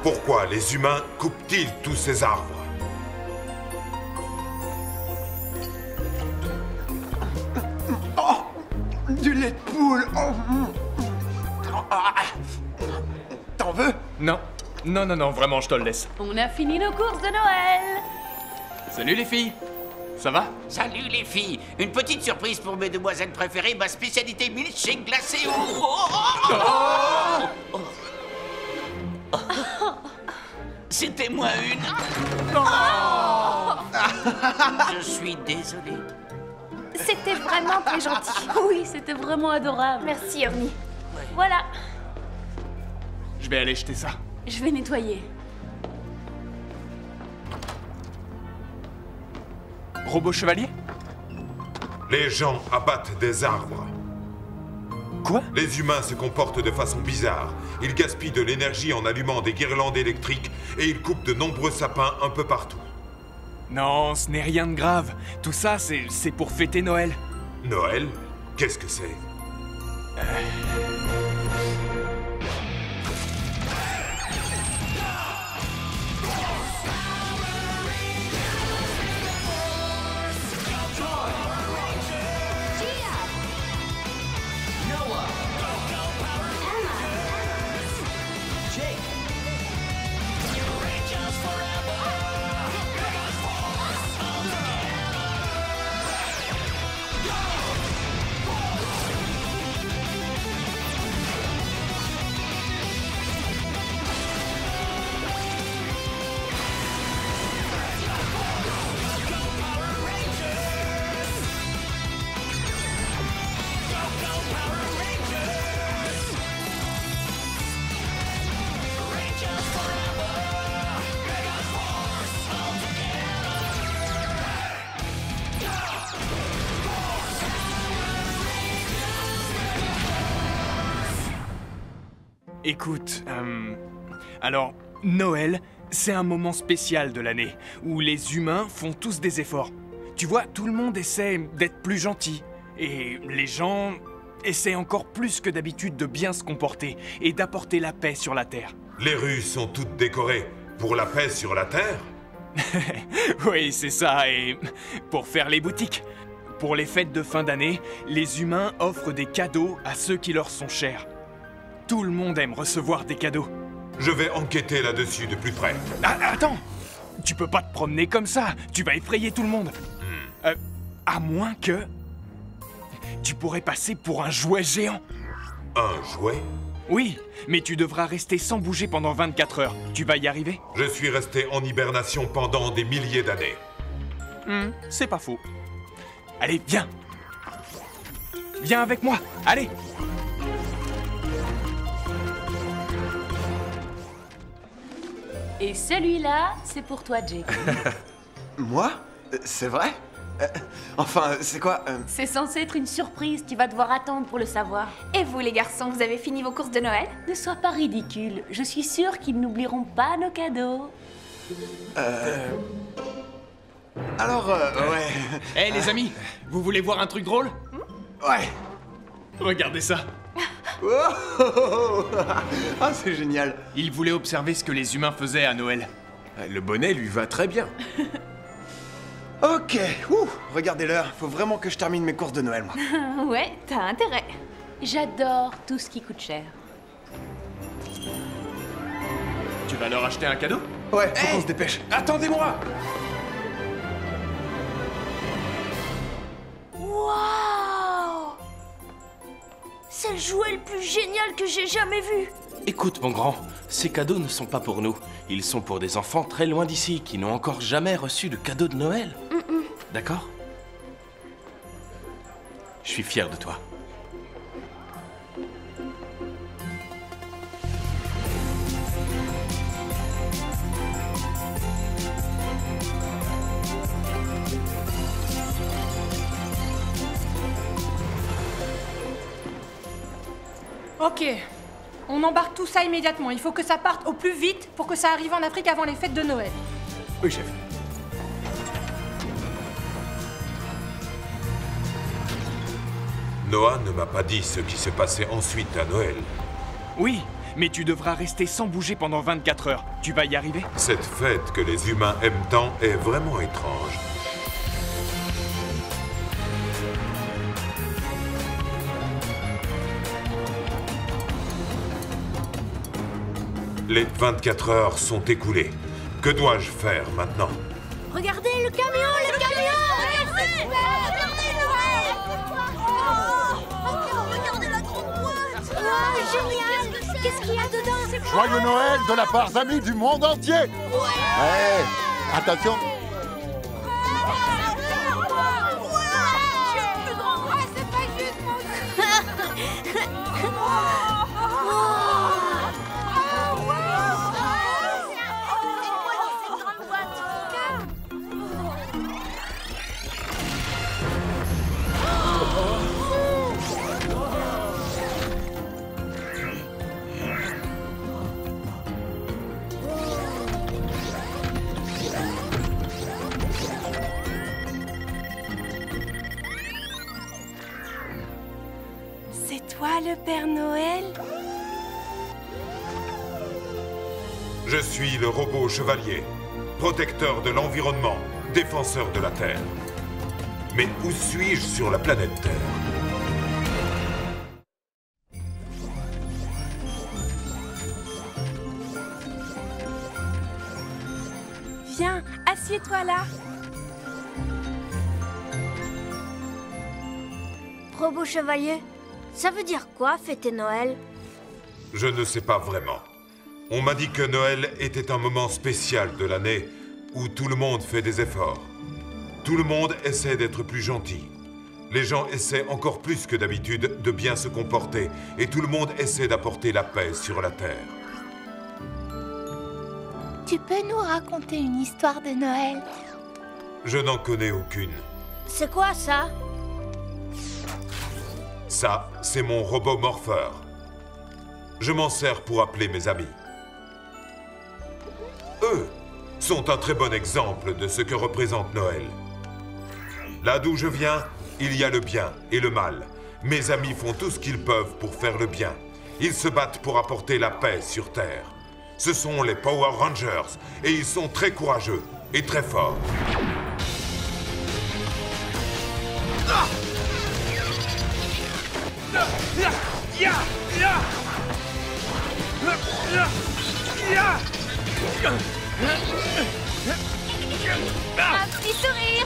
Pourquoi les humains coupent-ils tous ces arbres? Oh, du lait de poule. T'en veux? Non. Non, non, non, vraiment, je te le laisse. On a fini nos courses de Noël. Salut les filles. Ça va? Salut les filles. Une petite surprise pour mes demoiselles préférées, ma spécialité milkshake glacé au... C'était moi une. Je suis désolé. C'était vraiment très gentil. Oui, c'était vraiment adorable. Merci, Ernie. Voilà, Je vais aller jeter ça. je vais nettoyer. Robot chevalier? Les gens abattent des arbres. Quoi? Les humains se comportent de façon bizarre. Ils gaspillent de l'énergie en allumant des guirlandes électriques et ils coupent de nombreux sapins un peu partout. Non, ce n'est rien de grave. Tout ça, c'est pour fêter Noël. Noël? Qu'est-ce que c'est? Écoute, alors, Noël, c'est un moment spécial de l'année, où les humains font tous des efforts. Tu vois, tout le monde essaie d'être plus gentil, et les gens essaient encore plus que d'habitude de bien se comporter et d'apporter la paix sur la Terre. Les rues sont toutes décorées pour la paix sur la Terre? Oui, c'est ça, et pour faire les boutiques. Pour les fêtes de fin d'année, les humains offrent des cadeaux à ceux qui leur sont chers. Tout le monde aime recevoir des cadeaux. Je vais enquêter là-dessus de plus près. Ah, attends! Tu peux pas te promener comme ça, tu vas effrayer tout le monde. À moins que... tu pourrais passer pour un jouet géant. Un jouet? Oui, mais tu devras rester sans bouger pendant 24 heures. Tu vas y arriver? Je suis resté en hibernation pendant des milliers d'années. C'est pas faux. Allez, viens! Viens avec moi, allez! Et celui-là, c'est pour toi, Jake. Moi? C'est vrai? Enfin, c'est quoi? C'est censé être une surprise, tu vas devoir attendre pour le savoir. Et vous, les garçons, vous avez fini vos courses de Noël? Ne sois pas ridicule, je suis sûre qu'ils n'oublieront pas nos cadeaux. Alors, ouais. Hé les amis, vous voulez voir un truc drôle? Ouais. Regardez ça. Oh, ah, c'est génial. Il voulait observer ce que les humains faisaient à Noël. Le bonnet lui va très bien. Ok, regardez l'heure. Faut vraiment que je termine mes courses de Noël, moi. Ouais, t'as intérêt. J'adore tout ce qui coûte cher. Tu vas leur acheter un cadeau? Ouais, faut qu'on se dépêche. Attendez-moi! Waouh! C'est le jouet le plus génial que j'ai jamais vu. Écoute, mon grand, ces cadeaux ne sont pas pour nous. Ils sont pour des enfants très loin d'ici qui n'ont encore jamais reçu de cadeau de Noël. D'accord? Je suis fier de toi. Ok. On embarque tout ça immédiatement. Il faut que ça parte au plus vite pour que ça arrive en Afrique avant les fêtes de Noël. Oui, chef. Noah ne m'a pas dit ce qui se passait ensuite à Noël. Oui, mais tu devras rester sans bouger pendant 24 heures. Tu vas y arriver? Cette fête que les humains aiment tant est vraiment étrange. Les 24 heures sont écoulées. Que dois-je faire maintenant? Regardez le camion, le camion! Regardez la grande boîte! Wow, génial! Qu'est-ce qu'il y a dedans? Joyeux Noël de la part d'amis du monde entier! Ouais! Attention! C'est toi le Père Noël? Je suis le robot chevalier, protecteur de l'environnement, défenseur de la Terre. Mais où suis-je sur la planète Terre? Viens, assieds-toi là. Robot chevalier, ça veut dire quoi, fêter Noël? Je ne sais pas vraiment. On m'a dit que Noël était un moment spécial de l'année où tout le monde fait des efforts. Tout le monde essaie d'être plus gentil. Les gens essaient encore plus que d'habitude de bien se comporter et tout le monde essaie d'apporter la paix sur la Terre. Tu peux nous raconter une histoire de Noël? Je n'en connais aucune. C'est quoi ça? Ça, c'est mon robot morpheur. Je m'en sers pour appeler mes amis. Eux sont un très bon exemple de ce que représente Noël. Là d'où je viens, il y a le bien et le mal. Mes amis font tout ce qu'ils peuvent pour faire le bien. Ils se battent pour apporter la paix sur Terre. Ce sont les Power Rangers et ils sont très courageux et très forts. Un petit sourire!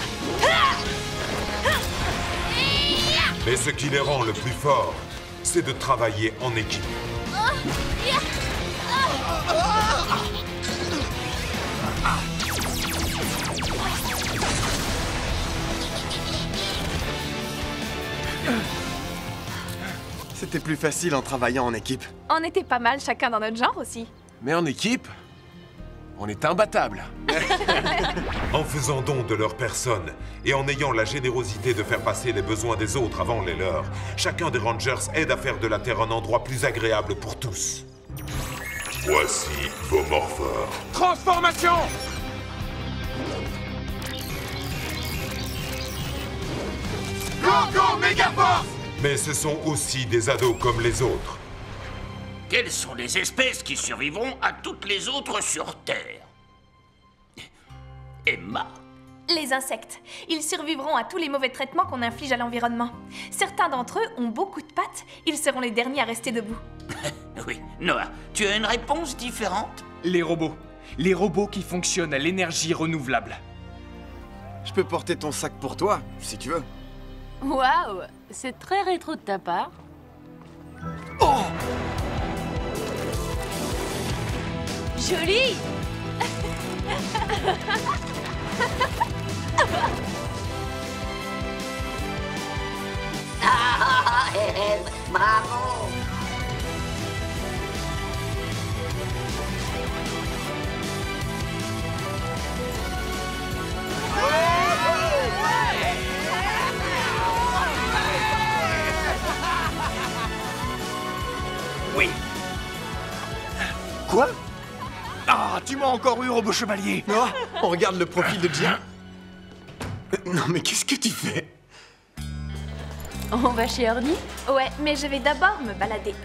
Mais ce qui les rend le plus forts, c'est de travailler en équipe. C'était plus facile en travaillant en équipe. On était pas mal chacun dans notre genre aussi. Mais en équipe, on est imbattable. En faisant don de leur personne et en ayant la générosité de faire passer les besoins des autres avant les leurs, chacun des Rangers aide à faire de la Terre un endroit plus agréable pour tous. Voici vos morpheurs. Transformation! Go, méga force! Mais ce sont aussi des ados comme les autres. Quelles sont les espèces qui survivront à toutes les autres sur Terre? Emma? Les insectes. Ils survivront à tous les mauvais traitements qu'on inflige à l'environnement. Certains d'entre eux ont beaucoup de pattes. Ils seront les derniers à rester debout. Oui. Noah, tu as une réponse différente? Les robots. Les robots qui fonctionnent à l'énergie renouvelable. Je peux porter ton sac pour toi, si tu veux. Waouh! C'est très rétro de ta part. Oh! Joli! Bravo! Oui. Quoi? Ah, tu m'as encore eu, robot chevalier. Oh, on regarde le profil de Gia. Non mais qu'est-ce que tu fais? On va chez Ernie? Ouais, mais je vais d'abord me balader.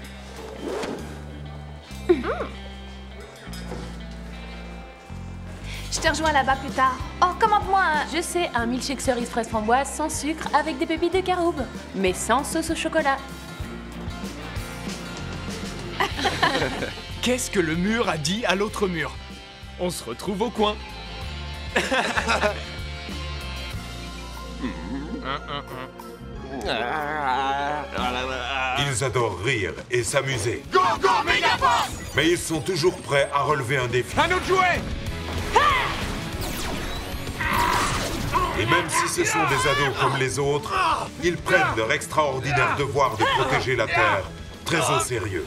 Je te rejoins là-bas plus tard. Oh, commande-moi un... Je sais, un milkshake cerise fraise framboise sans sucre avec des pépites de caroube, mais sans sauce au chocolat. Qu'est-ce que le mur a dit à l'autre mur? On se retrouve au coin. Ils adorent rire et s'amuser. Go, go, Megaforce! Mais ils sont toujours prêts à relever un défi. À nous de jouer! Et même si ce sont des ados comme les autres, ils prennent leur extraordinaire devoir de protéger la Terre très au sérieux.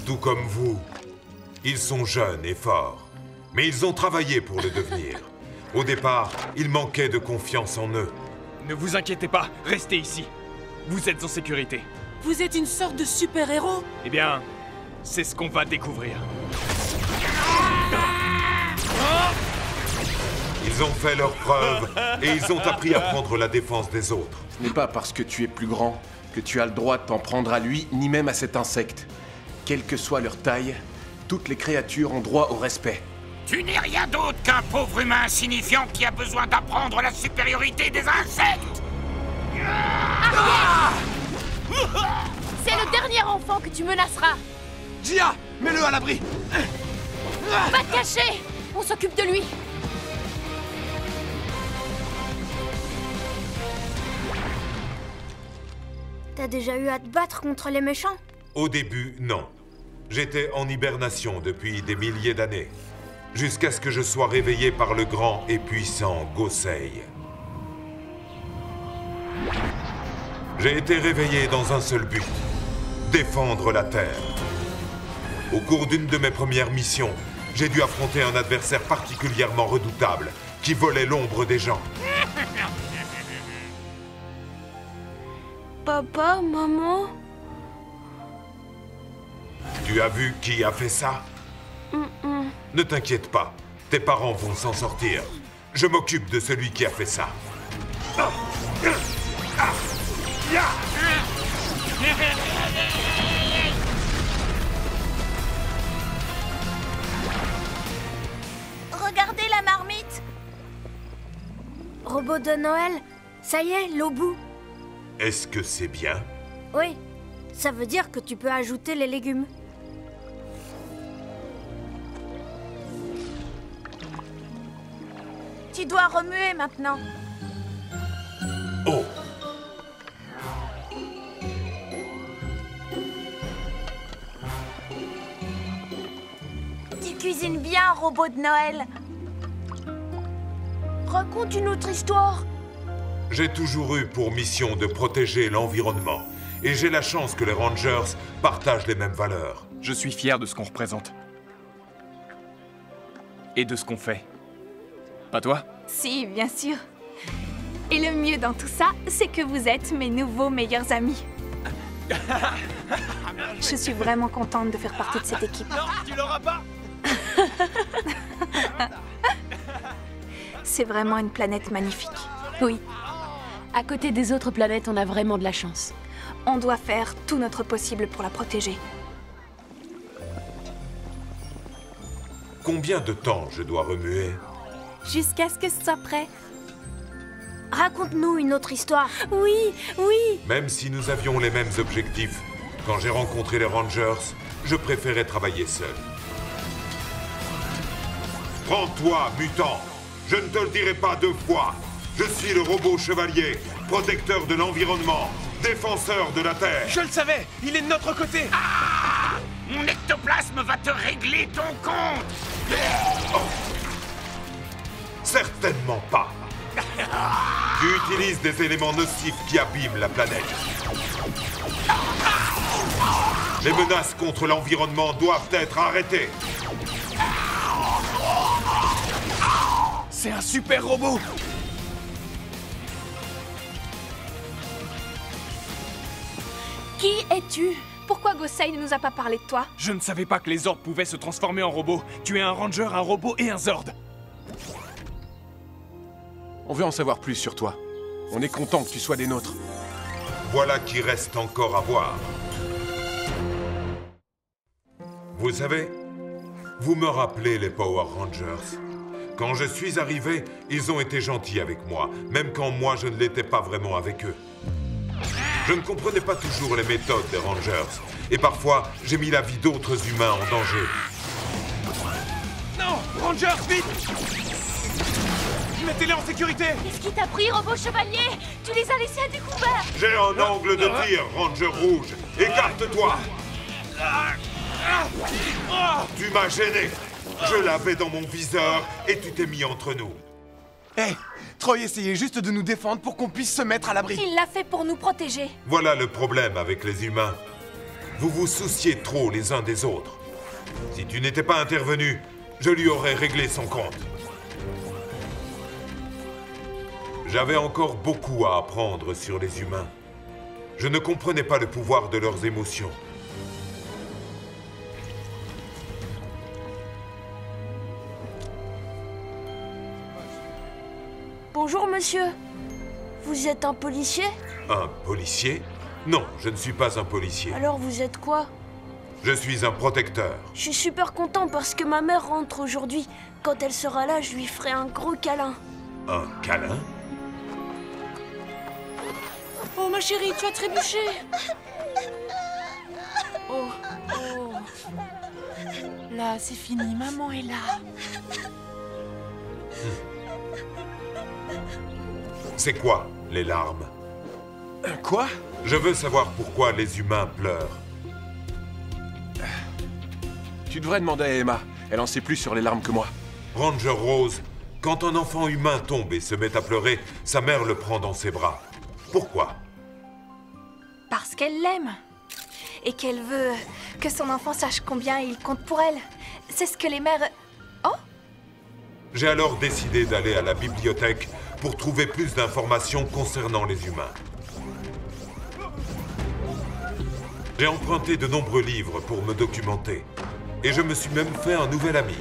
Tout comme vous, ils sont jeunes et forts. Mais ils ont travaillé pour le devenir. Au départ, ils manquaient de confiance en eux. Ne vous inquiétez pas, restez ici. Vous êtes en sécurité. Vous êtes une sorte de super-héros? Eh bien, c'est ce qu'on va découvrir. Ils ont fait leurs preuves et ils ont appris à prendre la défense des autres. Ce n'est pas parce que tu es plus grand que tu as le droit de t'en prendre à lui, ni même à cet insecte. Quelle que soit leur taille, toutes les créatures ont droit au respect. Tu n'es rien d'autre qu'un pauvre humain insignifiant qui a besoin d'apprendre la supériorité des insectes. C'est le dernier enfant que tu menaceras. Gia, mets-le à l'abri. Va te cacher. On s'occupe de lui. T'as déjà eu à te battre contre les méchants? Au début, non. J'étais en hibernation depuis des milliers d'années. Jusqu'à ce que je sois réveillé par le grand et puissant Gosei. J'ai été réveillé dans un seul but. Défendre la Terre. Au cours d'une de mes premières missions, j'ai dû affronter un adversaire particulièrement redoutable, qui volait l'ombre des gens. Papa, maman... Tu as vu qui a fait ça? Ne t'inquiète pas, tes parents vont s'en sortir. Je m'occupe de celui qui a fait ça. Regardez la marmite. Robot de Noël, ça y est, l'Obu. Est-ce que c'est bien? Oui, ça veut dire que tu peux ajouter les légumes. Tu dois remuer maintenant. Oh! Tu cuisines bien, robot de Noël. Raconte une autre histoire. J'ai toujours eu pour mission de protéger l'environnement. Et j'ai la chance que les Rangers partagent les mêmes valeurs. Je suis fier de ce qu'on représente. Et de ce qu'on fait. Pas toi? Si, bien sûr. Et le mieux dans tout ça, c'est que vous êtes mes nouveaux meilleurs amis. Je suis vraiment contente de faire partie de cette équipe. Non, tu l'auras pas! C'est vraiment une planète magnifique. Oui. À côté des autres planètes, on a vraiment de la chance. On doit faire tout notre possible pour la protéger. Combien de temps je dois remuer? Jusqu'à ce que ce soit prêt. Raconte-nous une autre histoire. Oui, oui. Même si nous avions les mêmes objectifs, quand j'ai rencontré les Rangers, je préférais travailler seul. Prends-toi, mutant! Je ne te le dirai pas deux fois. Je suis le robot chevalier, protecteur de l'environnement, défenseur de la Terre. Je le savais, il est de notre côté. Mon ectoplasme va te régler ton compte. Oh. Certainement pas. Tu utilises des éléments nocifs qui abîment la planète. Les menaces contre l'environnement doivent être arrêtées. C'est un super robot! Qui es-tu? Pourquoi Gosei ne nous a pas parlé de toi? Je ne savais pas que les Zords pouvaient se transformer en robots. Tu es un Ranger, un robot et un Zord. On veut en savoir plus sur toi. On est content que tu sois des nôtres. Voilà qui reste encore à voir. Vous savez, vous me rappelez les Power Rangers. Quand je suis arrivé, ils ont été gentils avec moi, même quand moi je ne l'étais pas vraiment avec eux. Je ne comprenais pas toujours les méthodes des Rangers, et parfois j'ai mis la vie d'autres humains en danger. Non! Rangers, vite! Mettez-les en sécurité! Qu'est-ce qui t'a pris, robot chevalier? Tu les as laissés à découvert! J'ai un angle de tir, Ranger rouge. Écarte-toi! Tu m'as gêné. Je l'avais dans mon viseur et tu t'es mis entre nous. Hé, Troy essayait juste de nous défendre pour qu'on puisse se mettre à l'abri. Il l'a fait pour nous protéger. Voilà le problème avec les humains. Vous vous souciez trop les uns des autres. Si tu n'étais pas intervenu, je lui aurais réglé son compte. J'avais encore beaucoup à apprendre sur les humains. Je ne comprenais pas le pouvoir de leurs émotions. Bonjour, monsieur. Vous êtes un policier? Un policier? Non, je ne suis pas un policier. Alors vous êtes quoi? Je suis un protecteur. Je suis super content parce que ma mère rentre aujourd'hui. Quand elle sera là, je lui ferai un gros câlin. Un câlin? Oh, ma chérie, tu as trébuché. Oh, oh. Là, c'est fini, maman est là. C'est quoi, les larmes? Quoi? Je veux savoir pourquoi les humains pleurent. Tu devrais demander à Emma. Elle en sait plus sur les larmes que moi. Ranger Rose, quand un enfant humain tombe et se met à pleurer, sa mère le prend dans ses bras. Pourquoi? Parce qu'elle l'aime. Et qu'elle veut que son enfant sache combien il compte pour elle. C'est ce que les mères... Oh? J'ai alors décidé d'aller à la bibliothèque pour trouver plus d'informations concernant les humains. J'ai emprunté de nombreux livres pour me documenter. Et je me suis même fait un nouvel ami.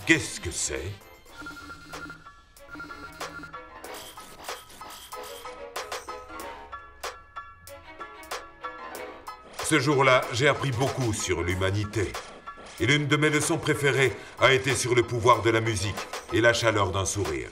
Qu'est-ce que c'est? Ce jour-là, j'ai appris beaucoup sur l'humanité. Et l'une de mes leçons préférées a été sur le pouvoir de la musique et la chaleur d'un sourire.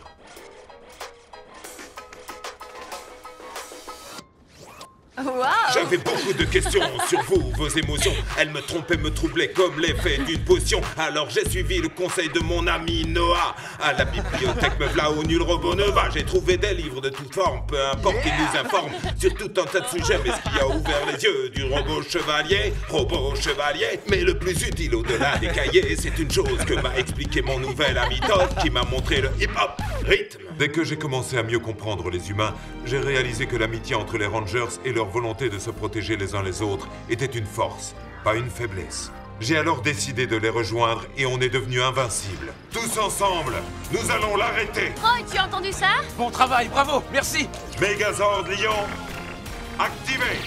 Wow! J'avais beaucoup de questions sur vous, vos émotions. Elles me trompaient, me troublaient comme l'effet d'une potion. Alors j'ai suivi le conseil de mon ami Noah. À la bibliothèque, me v'là où nul robot ne va. J'ai trouvé des livres de toutes formes, peu importe qu'ils nous informent sur tout un tas de sujets. Mais ce qui a ouvert les yeux du robot chevalier, mais le plus utile au-delà des cahiers, c'est une chose que m'a expliqué mon nouvel ami Todd, qui m'a montré le hip-hop rythme. Dès que j'ai commencé à mieux comprendre les humains, j'ai réalisé que l'amitié entre les Rangers et leur volonté de se protéger les uns les autres était une force, pas une faiblesse. J'ai alors décidé de les rejoindre et on est devenus invincibles. Tous ensemble, nous allons l'arrêter. Troy, tu as entendu ça? Bon travail, bravo, merci. Megazord Lion, activé.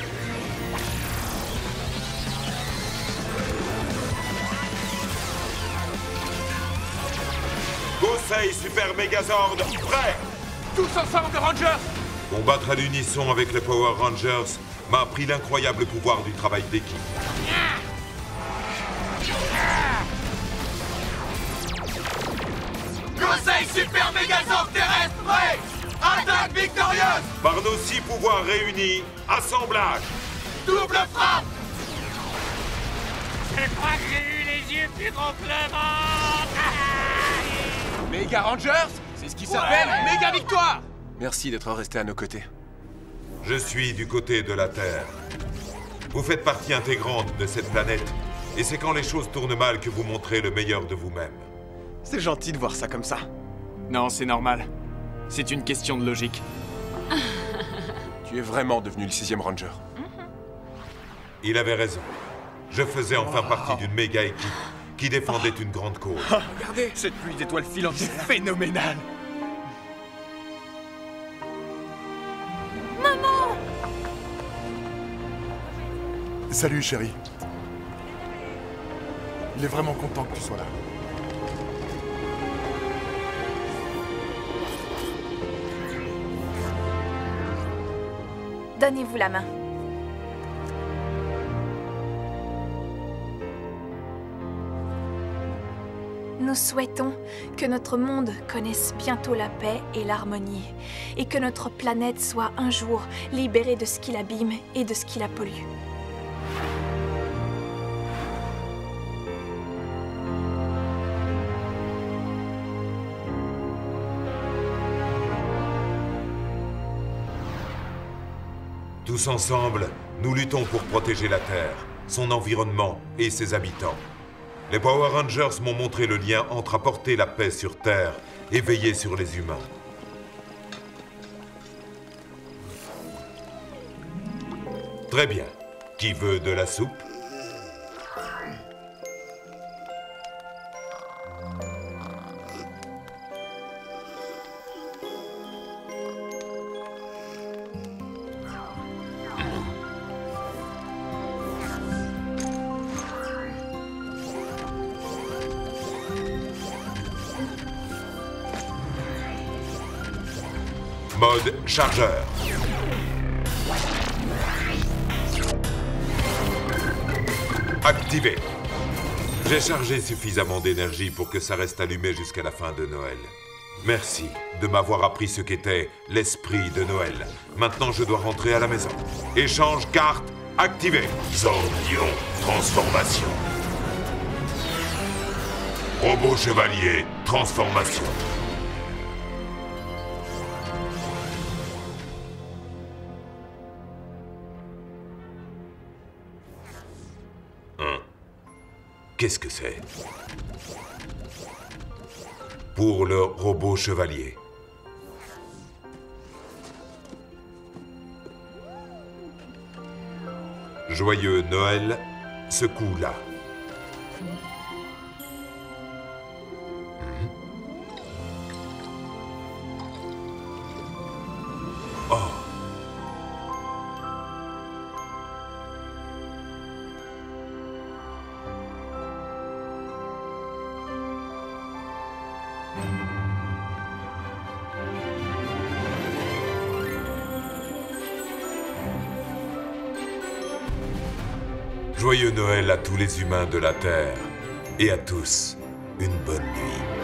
Conseil Super Megazord, prêt. Tous ensemble, Rangers! Combattre à l'unisson avec les Power Rangers m'a appris l'incroyable pouvoir du travail d'équipe. Conseil Super Megazord terrestre prêt! Attaque victorieuse! Par nos 6 pouvoirs réunis, assemblage! Double frappe! Je crois que j'ai eu les yeux plus gros que le ventre! Méga Rangers, c'est ce qui s'appelle Méga Victoire! Merci d'être resté à nos côtés. Je suis du côté de la Terre. Vous faites partie intégrante de cette planète, et c'est quand les choses tournent mal que vous montrez le meilleur de vous-même. C'est gentil de voir ça comme ça. Non, c'est normal. C'est une question de logique. Tu es vraiment devenu le 6e Ranger. Il avait raison. Je faisais enfin partie d'une méga équipe qui défendait une grande cause. Regardez, cette pluie d'étoiles filantes est phénoménale. Salut, chérie. Il est vraiment content que tu sois là. Donnez-vous la main. Nous souhaitons que notre monde connaisse bientôt la paix et l'harmonie, et que notre planète soit un jour libérée de ce qui l'abîme et de ce qui la pollue. Tous ensemble, nous luttons pour protéger la Terre, son environnement et ses habitants. Les Power Rangers m'ont montré le lien entre apporter la paix sur Terre et veiller sur les humains. Très bien. Qui veut de la soupe? Mode chargeur. Activé. J'ai chargé suffisamment d'énergie pour que ça reste allumé jusqu'à la fin de Noël. Merci de m'avoir appris ce qu'était l'esprit de Noël. Maintenant, je dois rentrer à la maison. Échange carte activé. Zordion, transformation. Robot chevalier, transformation. Qu'est-ce que c'est? Pour le robot chevalier. Joyeux Noël, ce coup-là. Oh. Joyeux Noël à tous les humains de la Terre et à tous une bonne nuit.